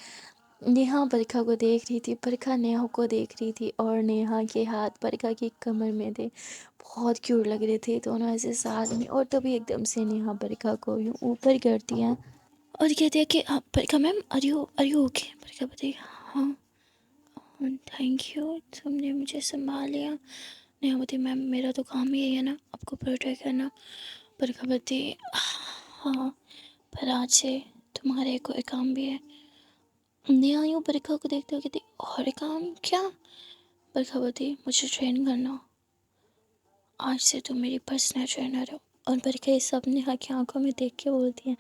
नेहा बरखा को देख रही थी, बरखा नेहा को देख रही थी, और नेहा के हाथ बरखा की कमर में थे, बहुत क्यूट लग रहे थे दोनों ऐसे साथ में। और तभी एकदम से नेहा बरखा को यूँ ऊपर करती है और कहती है कि बरखा मैम, आर यू ओके? बरखा बताइए, हाँ, थैंक यू, तुमने मुझे संभाल लिया। नेहा बताई, मैम मेरा तो काम ही यही है ना, आपको प्रोटेक्ट करना। बरखा बताई, हाँ, पर आज से तुम्हारे कोई काम भी है। नेहा यूँ बरखा को देखते हुए कहती, और काम क्या? बरखा बताई, मुझे ट्रेन करना, आज से तुम मेरी पर्सनल ट्रेनर हो। और बरखा ये सब नेहा की आंखों में देख के बोलती है।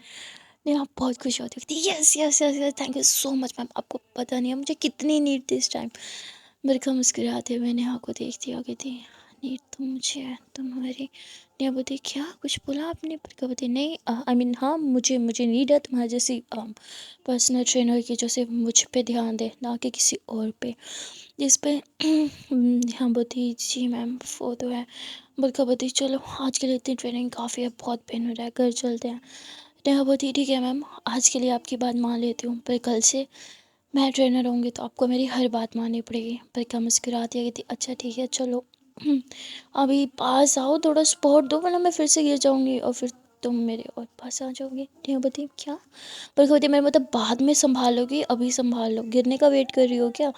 नेहा बहुत खुश होती है, yes yes yes yes, thank you so much ma'am, आपको पता नहीं है मुझे कितनी नीड थी इस टाइम। बरखा मुस्कुराते हुए नेहा को देखती और कहती, नीड तो मुझे है, तुम हमारी। नेहा बोलती, क्या कुछ बोला आपने? बरखा बोलती, नहीं, आई मीन हाँ, मुझे नीड है तुम्हारी जैसी पर्सनल ट्रेनर की, जैसे मुझ पे ध्यान दे, ना कि किसी और पे। जिस पे हाँ बोती, जी मैम वो तो है। बरखा बोती, चलो आज के लिए इतनी ट्रेनिंग काफ़ी है, बहुत पेन हो रहा है, घर चलते हैं। नेहा बोती, ठीक है मैम, आज के लिए आपकी बात मान लेती हूँ, पर कल से मैं ट्रेनर होंगी तो आपको मेरी हर बात माननी पड़ेगी। बरखा मुस्कुराती है, कहती, अच्छा ठीक है चलो, अभी पास आओ, थोड़ा सपोर्ट दो, वरना मैं फिर से गिर जाऊँगी और फिर तुम मेरे और पास आ जाओगे। नेहा बोलती है क्या? बरखा बोलती है मैं मतलब बाद में संभालोगी, अभी संभाल लो, गिरने का वेट कर रही हो क्या?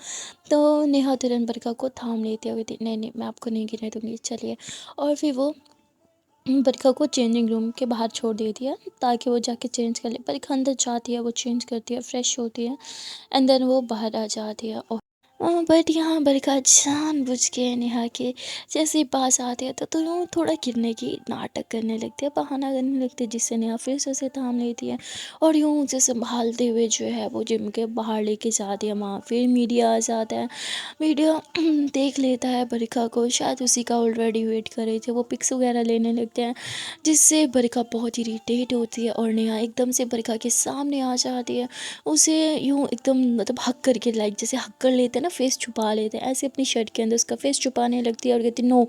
तो नेहा तुरंत बरखा को थाम लेती है, कहती नहीं नहीं मैं आपको नहीं गिरने दूंगी, चलिए। और फिर वो बरखा को चेंजिंग रूम के बाहर छोड़ देती है ताकि वो जाके चेंज कर ले। बरखा अंदर जाती है, वो चेंज करती है, फ्रेश होती है, एंड देन वो बाहर आ जाती है। बट यहाँ बरखा जानबूझ के नेहा के जैसे ही पास आती है तो यूँ थोड़ा गिरने की नाटक करने लगती है, बहाना करने लगती है, जिससे नेहा फिर से उसे थाम लेती है और यूँ उसे संभालते हुए जो है वो जिम के बाहर लेके जाती है। वहाँ फिर मीडिया आ जाता है। मीडिया देख लेता है बरखा को, शायद उसी का ऑलरेडी वेट कर रहे थे। वो पिक्स वगैरह लेने लगते हैं, जिससे बरखा बहुत इरिटेट होती है और नेहा एकदम से बरखा के सामने आ जाती है। उसे यूँ एकदम मतलब हक करके, लाइक जैसे हक कर लेते हैं ना, फेस छुपा लेते हैं, ऐसे अपनी शर्ट के अंदर उसका फेस छुपाने लगती है और कहती है no,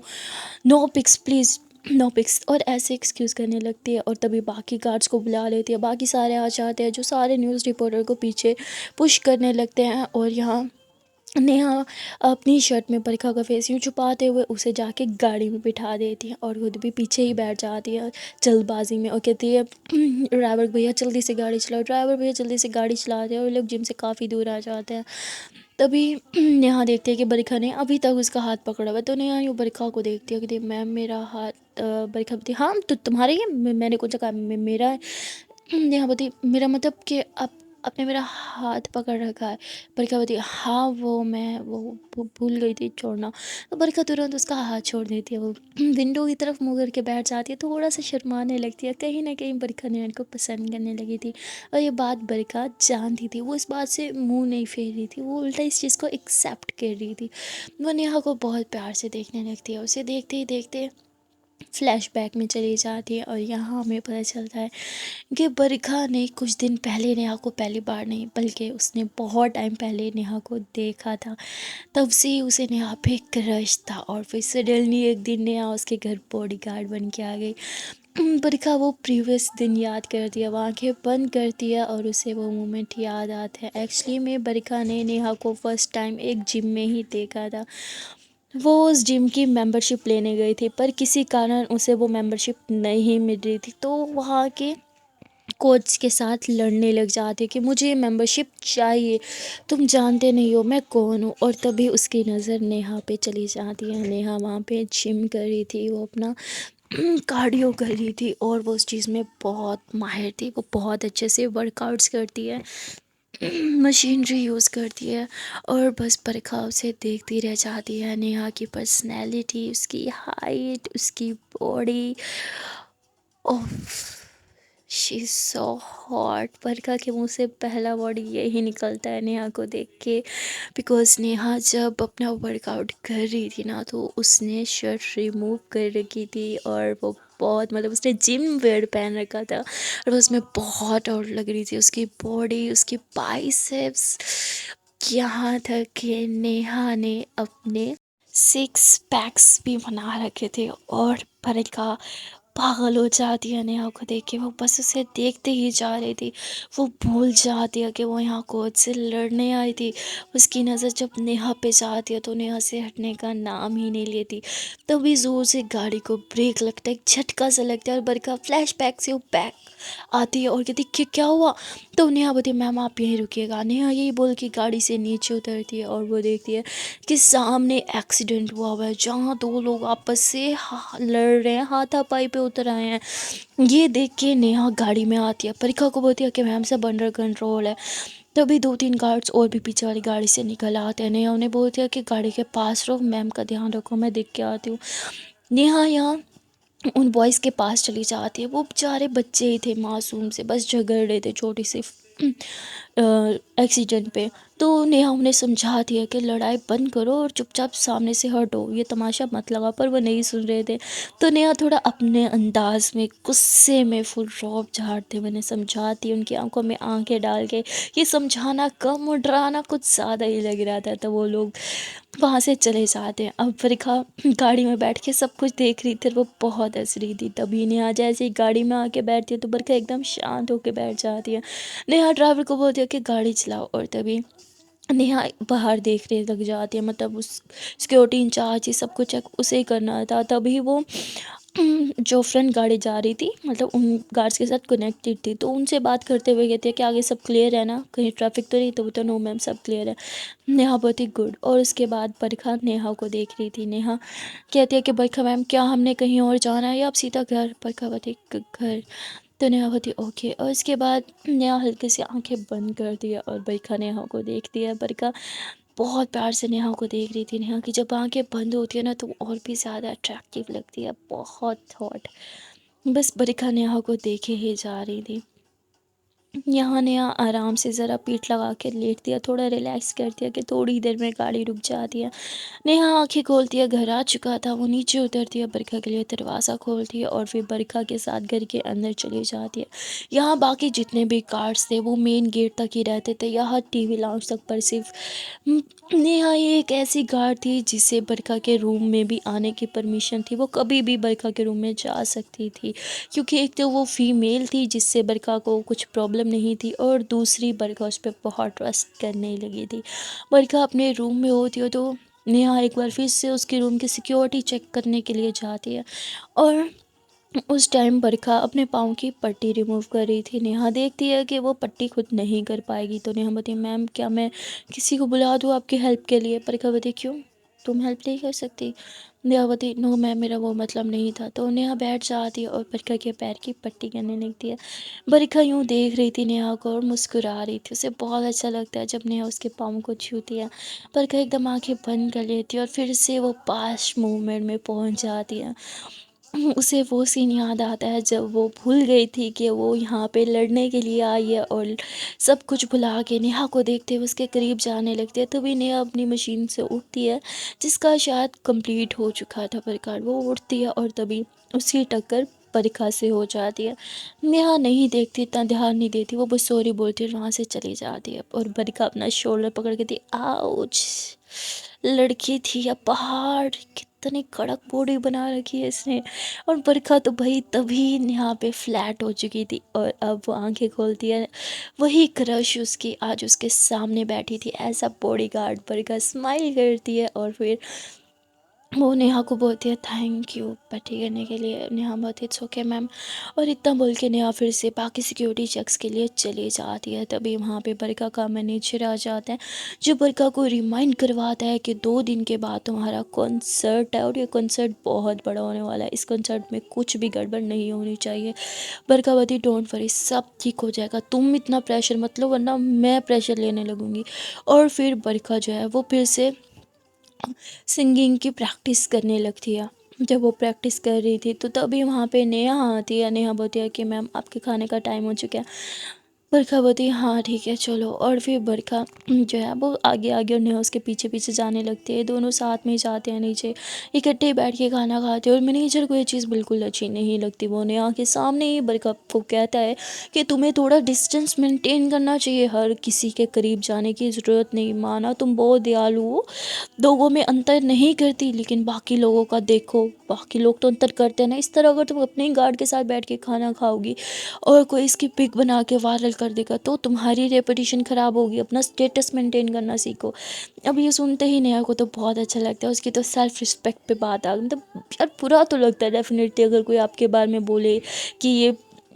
no pics please, no pics, और ऐसे एक्सक्यूज़ करने लगती है। और तभी बाकी गार्ड्स को बुला लेती है, बाकी सारे आ जाते हैं, जो सारे न्यूज़ रिपोर्टर को पीछे पुश करने लगते हैं। और यहाँ नेहा अपनी शर्ट में बरखा का फेस यूँ छुपाते हुए उसे जाके गाड़ी में बिठा देती है और खुद भी पीछे ही बैठ जाती है जल्दबाजी में, और कहती है ड्राइवर भैया जल्दी से गाड़ी चलाओ, ड्राइवर भैया जल्दी से गाड़ी चलाते हैं। और लोग जिम से काफ़ी दूर आ जाते हैं। तभी नेहा देखती है कि बरखा ने अभी तक उसका हाथ पकड़ा हुआ है, तो नेहा यूँ बरखा को देखती है कि मैम मेरा हाथ, बरखा बोलती हाँ तो तुम्हारा ही है, मैंने कौन सा कहा मेरा है। नेहा बोलती मेरा मतलब कि आप आपने मेरा हाथ पकड़ रखा है। बरखा बोलती हाँ वो मैं वो भूल गई थी छोड़ना। तो बरखा तुरंत उसका हाथ छोड़ देती है। वो विंडो की तरफ मुँह करके बैठ जाती है, थोड़ा सा शर्माने लगती है, कहीं ना कहीं बरखा ने उनको पसंद करने लगी थी। और ये बात बरखा जानती थी, वो इस बात से मुंह नहीं फेर रही थी, वो उल्टा इस चीज़ को एक्सेप्ट कर रही थी। वो नेहा को बहुत प्यार से देखने लगती है, उसे देखते ही देखते फ्लैशबैक में चली जाती है। और यहाँ हमें पता चलता है कि बरखा ने कुछ दिन पहले नेहा को, पहली बार नहीं बल्कि उसने बहुत टाइम पहले नेहा को देखा था, तब से ही उसे नेहा पे क्रश था। और फिर सडनली एक दिन नेहा उसके घर बॉडीगार्ड बन के आ गई। बरखा वो प्रीवियस दिन याद करती है, वो आंखें बंद करती है और उसे वो मोमेंट याद आता है। एक्चुअली में बरखा ने नेहा को फर्स्ट टाइम एक जिम में ही देखा था। वो उस जिम की मेंबरशिप लेने गई थी, पर किसी कारण उसे वो मेंबरशिप नहीं मिल रही थी, तो वहाँ के कोच के साथ लड़ने लग जाते कि मुझे ये मेंबरशिप चाहिए, तुम जानते नहीं हो मैं कौन हूँ। और तभी उसकी नज़र नेहा पे चली जाती है। नेहा वहाँ पे जिम कर रही थी, वो अपना कार्डियो कर रही थी और वो उस चीज़ में बहुत माहिर थी, वो बहुत अच्छे से वर्कआउट्स करती है, मशीनरी यूज़ करती है। और बस बरखा उसे देखती रह जाती है। नेहा की पर्सनैलिटी, उसकी हाइट, उसकी body, oh she is so hot. Barkha के मुंह से पहला वर्ड यही निकलता है नेहा को देख के, बिकॉज नेहा जब अपना वर्कआउट कर रही थी ना, तो उसने शर्ट रिमूव कर रखी थी और वो बहुत मतलब उसने जिम वेयर पहन रखा था और उसमें बहुत और लग रही थी उसकी बॉडी, उसकी बाइसेप्स, यहाँ तक कि नेहा ने अपने सिक्स पैक्स भी बना रखे थे। और बरखा पागल हो जाती है नेहा को देख के, वो बस उसे देखते ही जा रही थी, वो भूल जाती है कि वो यहाँ कोच से लड़ने आई थी। उसकी नज़र जब नेहा पे जाती है तो नेहा से हटने का नाम ही नहीं लेती। तभी जोर से गाड़ी को ब्रेक लगता है, एक झटका सा लगता है और बरखा फ्लैशबैक से वो बैक आती है और कहती कि क्या हुआ। तो नेहा बोलती है मैम आप यहीं रुकिएगा। नेहा यही बोल के गाड़ी से नीचे उतरती है और वो देखती है कि सामने एक्सीडेंट हुआ है, जहाँ दो लोग आपस से लड़ रहे हैं, हाथापाई पे उतर आए हैं। ये देख के नेहा गाड़ी में आती है, परीक्षा को बोलती है कि मैम सब अंडर कंट्रोल है। तभी दो तीन गार्ड्स और भी पीछे वाली गाड़ी से निकल आते हैं। नेहा उन्हें बोलती है कि गाड़ी के पास रहो, मैम का ध्यान रखो, मैं देख के आती हूँ। नेहा यहाँ उन बॉयज़ के पास चली जाती है, वो बेचारे बच्चे ही थे, मासूम से, बस झगड़ रहे थे छोटी सी एक्सीडेंट पे। तो नेहा उन्हें समझाती है कि लड़ाई बंद करो और चुपचाप सामने से हटो, ये तमाशा मत लगा, पर वो नहीं सुन रहे थे। तो नेहा थोड़ा अपने अंदाज में गुस्से में फुल रौब झाड़ते हुए उन्हें समझाती है, उनकी आंखों में आंखें डाल के। ये समझाना कम और डराना कुछ ज़्यादा ही लग रहा था, तो वो लोग वहाँ से चले जाते हैं। अब रेखा गाड़ी में बैठ के सब कुछ देख रही थी, वो बहुत हंस रही थी। तभी नेहा जैसे ही गाड़ी में आके बैठती है तो बरखा एकदम शांत होके बैठ जाती है। नेहा ड्राइवर को बोलती है कि गाड़ी चलाओ और तभी नेहा बाहर देखने लग जाती है, मतलब उस सिक्योरिटी इंचार्ज ये सब कुछ चेक उसे ही करना था। तभी वो जो फ्रंट गाड़ी जा रही थी, मतलब उन गार्ड्स के साथ कनेक्टेड थी, तो उनसे बात करते हुए कहती है कि आगे सब क्लियर है ना, कहीं ट्रैफिक तो नहीं? तो वो तो नो मैम सब क्लियर है। नेहा बहुत ही गुड। और उसके बाद बरखा नेहा को देख रही थी। नेहा कहती है कि बरखा मैम क्या हमने कहीं और जाना है या आप सीधा घर? बरखा बोती घर। तो नेहा होती ओके। और इसके बाद नेहा हल्के से आंखें बंद कर दिया और बरखा नेहा को देखती है। बरखा बहुत प्यार से नेहा को देख रही थी। नेहा की जब आंखें बंद होती है ना तो वो और भी ज़्यादा अट्रैक्टिव लगती है, बहुत हॉट। बस बरखा नेहा को देखे ही जा रही थी। यहाँ नेहा आराम से ज़रा पीठ लगा के लेट दिया, थोड़ा रिलैक्स कर दिया कि थोड़ी देर में गाड़ी रुक जाती है। नेहा आंखें खोलती है, घर आ चुका था। वो नीचे उतरती है, बरखा के लिए दरवाज़ा खोलती है और फिर बरखा के साथ घर के अंदर चली जाती है। यहाँ बाकी जितने भी कार्ड्स थे वो मेन गेट तक ही रहते थे, यहाँ टीवी लाउंज तक। पर सिर्फ नेहा ही एक ऐसी गार्ड थी जिसे बरखा के रूम में भी आने की परमिशन थी। वो कभी भी बरखा के रूम में जा सकती थी, क्योंकि एक तो वो फीमेल थी जिससे बरखा को कुछ प्रॉब्लम नहीं थी, और दूसरी बरखा उस पर बहुत ट्रस्ट करने लगी थी। बरखा अपने रूम में होती हो तो नेहा एक बार फिर से उसके रूम की सिक्योरिटी चेक करने के लिए जाती है, और उस टाइम बरखा अपने पाँव की पट्टी रिमूव कर रही थी। नेहा देखती है कि वो पट्टी खुद नहीं कर पाएगी, तो नेहा बोलती मैम क्या मैं किसी को बुला दूँ आपकी हेल्प के लिए? बरखा बोलती क्यों, तुम हेल्प नहीं कर सकती? नेहा बोलती नो मैम मेरा वो मतलब नहीं था। तो नेहा बैठ जाती है और बरखा के पैर की पट्टी करने लगती है। बरखा यूँ देख रही थी नेहा को और मुस्कुरा रही थी। उसे बहुत अच्छा लगता है जब नेहा उसके पाँव को छूती है। बरखा एकदम आंखें बंद कर लेती है और फिर से वो पास्ट मोमेंट में पहुंच जाती है। उसे वो सीन याद आता है जब वो भूल गई थी कि वो यहाँ पे लड़ने के लिए आई है, और सब कुछ भुला के नेहा को देखते हुए उसके करीब जाने लगती है। तभी नेहा अपनी मशीन से उठती है, जिसका शायद कंप्लीट हो चुका था परिकार। वो उठती है और तभी उसकी टक्कर बरखा से हो जाती है। नेहा नहीं देखती, इतना ध्यान नहीं देती, वो बस सॉरी बोलती है और वहाँ से चली जाती है। और बरखा अपना शोल्डर पकड़ के थी, आउच। लड़की है या पहाड़, कितनी कड़क बॉडी बना रखी है इसने। और बरखा तो भाई तभी यहाँ पे फ्लैट हो चुकी थी, और अब वो आंखें खोलती है, वही क्रश उसकी आज उसके सामने बैठी थी ऐसा बॉडीगार्ड। बरखा स्माइल करती है और फिर वो नेहा को बोलती है थैंक यू पट्टी करने के लिए। नेहा बोलती इट्स ओके मैम। और इतना बोल के नेहा फिर से बाकी सिक्योरिटी चेक्स के लिए चली जाती है। तभी वहाँ पे बरखा का मैनेजर आ जाता है, जो बरखा को रिमाइंड करवाता है कि 2 दिन के बाद तुम्हारा कॉन्सर्ट है, और ये कॉन्सर्ट बहुत बड़ा होने वाला है, इस कॉन्सर्ट में कुछ भी गड़बड़ नहीं होनी चाहिए। बरखा बोलती डोंट वरी सब ठीक हो जाएगा, तुम इतना प्रेशर मत लो वरना मैं प्रेशर लेने लगूंगी। और फिर बरखा जो है वो फिर से सिंगिंग की प्रैक्टिस करने लगती है। जब वो प्रैक्टिस कर रही थी तो तभी वहाँ पे नेहा आती है। नेहा बोलती है कि मैम आपके खाने का टाइम हो चुका है। बरखा बोलती है हाँ ठीक है चलो। और फिर बरखा जो है वो आगे आगे और नेहा उसके पीछे पीछे जाने लगती है। दोनों साथ में ही जाते हैं नीचे, इकट्ठे बैठ के खाना खाते हैं। और मैनेजर को ये चीज़ बिल्कुल अच्छी नहीं लगती। वो नेहा के सामने ही बरखा को कहता है कि तुम्हें थोड़ा डिस्टेंस मेंटेन करना चाहिए, हर किसी के करीब जाने की ज़रूरत नहीं। माना तुम बहुत दयालु हो, लोगों में अंतर नहीं करती, लेकिन बाकी लोगों का देखो, बाकी लोग तो अंतर करते हैं ना। इस तरह अगर तुम अपने ही गार्ड के साथ बैठ के खाना खाओगी और कोई इसकी पिक बना के वायरल कर देगा तो तुम्हारी रेपुटेशन ख़राब होगी। अपना स्टेटस मेंटेन करना सीखो। अब ये सुनते ही नेहा को तो बहुत अच्छा लगता है। उसकी तो सेल्फ रिस्पेक्ट पे बात आ गई। मतलब यार बुरा तो लगता है डेफिनेटली, अगर कोई आपके बारे में बोले कि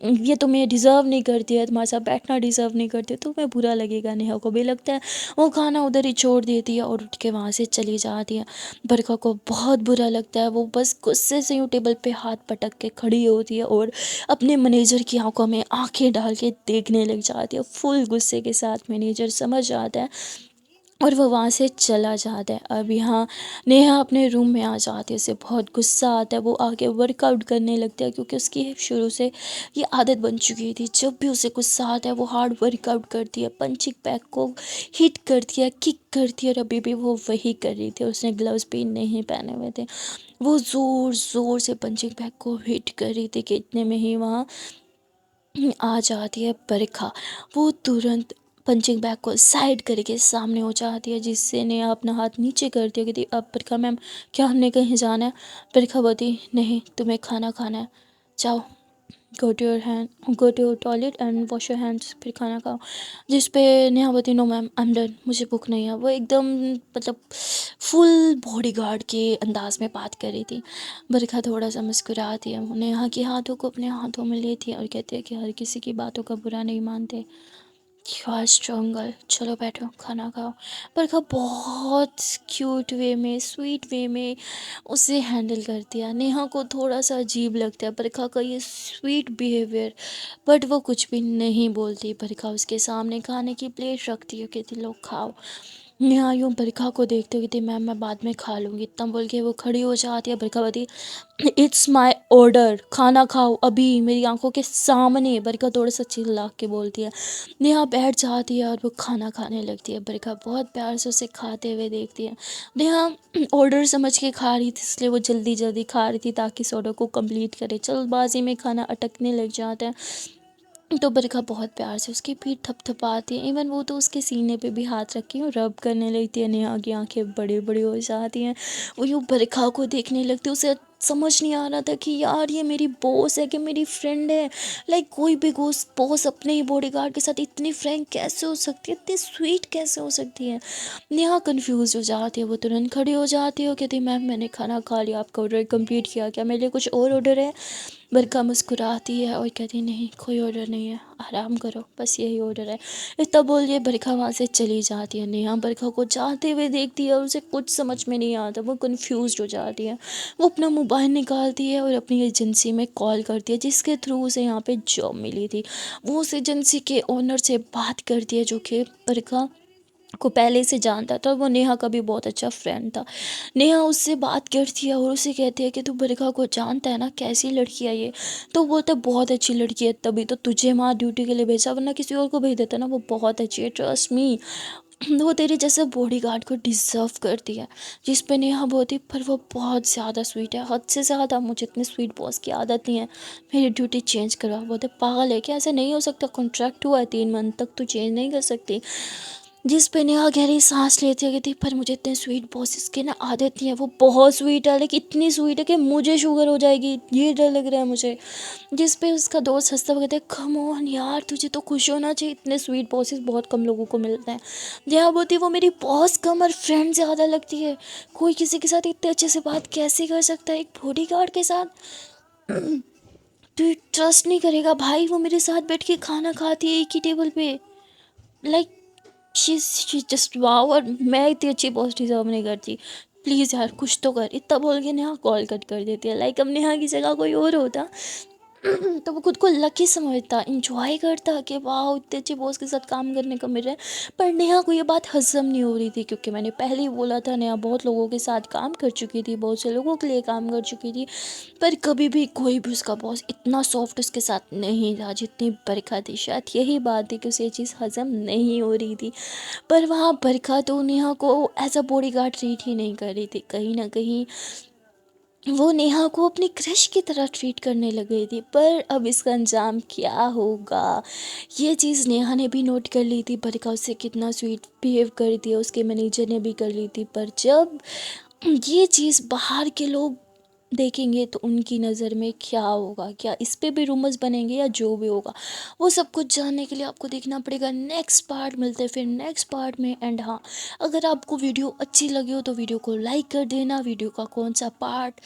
ये तुम्हें डिज़र्व नहीं करती है, तुम्हारे साथ बैठना डिज़र्व नहीं करती है, तो तुम्हें बुरा लगेगा। नेहा को भी लगता है। वो खाना उधर ही छोड़ देती है और उठ के वहाँ से चली जाती है। बरखा को बहुत बुरा लगता है। वो बस गुस्से से यूँ टेबल पे हाथ पटक के खड़ी होती है और अपने मैनेजर की आंखों में आंखें डाल के देखने लग जाती है। फुल गुस्से के साथ मैनेजर समझ जाता है और वो वहाँ से चला जाता है। अब यहाँ नेहा अपने रूम में आ जाती है। उसे बहुत गुस्सा आता है। वो आके वर्कआउट करने लगता है, क्योंकि उसकी शुरू से ये आदत बन चुकी थी। जब भी उसे गुस्सा आता है वो हार्ड वर्कआउट करती है, पंचिंग बैग को हिट करती है, किक करती है। और अभी भी वो वही कर रही थी। उसने ग्लव्स भी नहीं पहने हुए थे। वो ज़ोर ज़ोर से पंचिंग बैग को हिट कर रही थी कि इतने में ही वहाँ आ जाती है बरखा। वो तुरंत पंचिंग बैग को साइड करके सामने हो जाती है, जिससे ने अपना हाथ नीचे कर दिया। कहती अब बरखा मैम क्या हमने कहीं जाना है? बरखा बोलती नहीं तुम्हें खाना खाना है, जाओ। Go to your toilet and wash your hands, फिर खाना खाओ। जिस पे नेहा बोलती no ma'am I am done, मुझे भूख नहीं है। वो एकदम मतलब फुल बॉडीगार्ड के अंदाज में बात कर रही थी। बरखा थोड़ा सा मुस्कुराती है, नेहा के हाथों को अपने हाथों में लेती है और कहती है कि हर किसी की बातों का बुरा नहीं मानते। यू आर स्ट्रॉन्ग गर्ल, चलो बैठो खाना खाओ। बरखा बहुत क्यूट वे में, स्वीट वे में उसे हैंडल करती है। नेहा को थोड़ा सा अजीब लगता है बरखा का ये स्वीट बिहेवियर, बट वो कुछ भी नहीं बोलती। बरखा उसके सामने खाने की प्लेट रखती है, कहती लो खाओ। नेहा यूँ बरखा को देखते हुए कहती मैम मैं बाद में खा लूँगी। इतना बोल के वो खड़ी हो जाती है। बरखा बोलती इट्स माई ऑर्डर, खाना खाओ अभी मेरी आंखों के सामने। बरखा थोड़ा सा चिल्ला के बोलती है। नेहा बैठ जाती है और वो खाना खाने लगती है। बरखा बहुत प्यार से उसे खाते हुए देखती है। नेहा ऑर्डर समझ के खा रही थी, इसलिए वो जल्दी जल्दी खा रही थी ताकि इस ऑर्डर को कंप्लीट करे। जल्दबाजी में खाना अटकने लग जाता है। तो बरखा बहुत प्यार से उसकी पीठ थपथपाती है। इवन वो तो उसके सीने पे भी हाथ रखी और रब करने लगती है। नेहा की आंखें बड़ी बड़ी हो जाती हैं। वो यूँ बरखा को देखने लगती है। उसे समझ नहीं आ रहा था कि यार ये मेरी बॉस है कि मेरी फ्रेंड है। लाइक कोई भी बॉस अपने ही बॉडीगार्ड के साथ इतनी फ्रैंक कैसे हो सकती है, इतनी स्वीट कैसे हो सकती है। नेहा कंफ्यूज हो जाती है। वो तुरंत खड़ी हो जाती है और कहती मैम मैंने खाना खा लिया, आपका ऑर्डर कंप्लीट किया, क्या मेरे लिए कुछ और ऑर्डर है। बरखा मुस्कुराती है और कहती नहीं कोई ऑर्डर नहीं है, आराम करो, बस यही ऑर्डर है। इतना बोलिए बरखा वहाँ से चली जाती है। नेहा बरखा को जाते हुए देखती है और उसे कुछ समझ में नहीं आता। वो कंफ्यूज हो जाती है। वो अपना मोबाइल निकालती है और अपनी एजेंसी में कॉल करती है जिसके थ्रू उसे यहाँ पे जॉब मिली थी। वो उस एजेंसी के ओनर से बात करती है जो कि बरखा को पहले से जानता था। वो नेहा का भी बहुत अच्छा फ्रेंड था। नेहा उससे बात करती है और उसे कहती है कि तू बरखा को जानता है ना, कैसी लड़की है ये। तो बोलता है बहुत अच्छी लड़की है, तभी तो तुझे वहाँ ड्यूटी के लिए भेजा, वरना किसी और को भेज देता ना। वो बहुत अच्छी है, ट्रस्ट मी। वो तेरे जैसे बॉडीगार्ड को डिज़र्व करती है। जिस पे नेहा बोलती पर वो बहुत ज़्यादा स्वीट है, हद से ज़्यादा। मुझे इतनी स्वीट बॉस की आदत नहीं है, मेरी ड्यूटी चेंज करवा। बोलते पागल है क्या, ऐसा नहीं हो सकता, कॉन्ट्रैक्ट हुआ है 3 मंथ तक, तू चेंज नहीं कर सकती। जिस पे नेहा गहरी सांस लेती है, कहती पर मुझे इतने स्वीट बॉसेस की ना आदत नहीं है। वो बहुत स्वीट है, लेकिन इतनी स्वीट है कि मुझे शुगर हो जाएगी, ये डर लग रहा है मुझे। जिस पे उसका दोस्त हंसता हुआ कहता है कम ऑन यार, तुझे तो खुश होना चाहिए, इतने स्वीट बॉसेस बहुत कम लोगों को मिलते हैं। जया बोलती वो मेरी बॉस कम और फ्रेंड ज़्यादा लगती है। कोई किसी के साथ इतने अच्छे से बात कैसे कर सकता है, एक बॉडीगार्ड के साथ। तू ट्रस्ट नहीं करेगा भाई, वो मेरे साथ बैठ के खाना खाती है एक ही टेबल पे। Like she just wow. और मैं इतनी अच्छी बॉस डिजर्व नहीं करती, प्लीज़ यार कुछ तो कर। इतना बोल के नेहा कॉल कट कर देती है। लाइक अब नेहा की जगह कोई और होता तो वो खुद को लकी समझता, इंजॉय करता कि वाह इतने अच्छे बॉस के साथ काम करने का मिल रहा है। पर नेहा को ये बात हजम नहीं हो रही थी, क्योंकि मैंने पहले ही बोला था नेहा बहुत लोगों के साथ काम कर चुकी थी, बहुत से लोगों के लिए काम कर चुकी थी। पर कभी भी कोई भी उसका बॉस इतना सॉफ्ट उसके साथ नहीं था जितनी बरखा थी। शायद यही बात थी कि उसे ये चीज़ हजम नहीं हो रही थी। पर वहाँ बरखा तो नेहा को as a bodyguard treat ही नहीं कर रही थी, कहीं ना कहीं वो नेहा को अपनी क्रश की तरह ट्रीट करने लग गई थी। पर अब इसका अंजाम क्या होगा, ये चीज़ नेहा ने भी नोट कर ली थी। बरखा उससे कितना स्वीट बिहेव कर दिया उसके मैनेजर ने भी कर ली थी। पर जब ये चीज़ बाहर के लोग देखेंगे तो उनकी नज़र में क्या होगा, क्या इस पे भी रूमर्स बनेंगे या जो भी होगा, वो सब कुछ जानने के लिए आपको देखना पड़ेगा नेक्स्ट पार्ट। मिलते हैं फिर नेक्स्ट पार्ट में। एंड हाँ, अगर आपको वीडियो अच्छी लगी हो तो वीडियो को लाइक कर देना। वीडियो का कौन सा पार्ट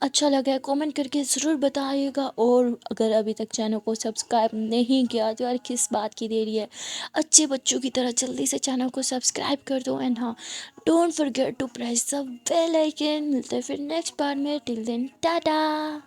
अच्छा लगा है कमेंट करके ज़रूर बताइएगा। और अगर अभी तक चैनल को सब्सक्राइब नहीं किया तो यार किस बात की देरी है, अच्छे बच्चों की तरह जल्दी से चैनल को सब्सक्राइब कर दो। एंड हाँ, don't forget to press the bell icon. मिलते हैं फिर नेक्स्ट पार्ट में, टिल देन टाटा।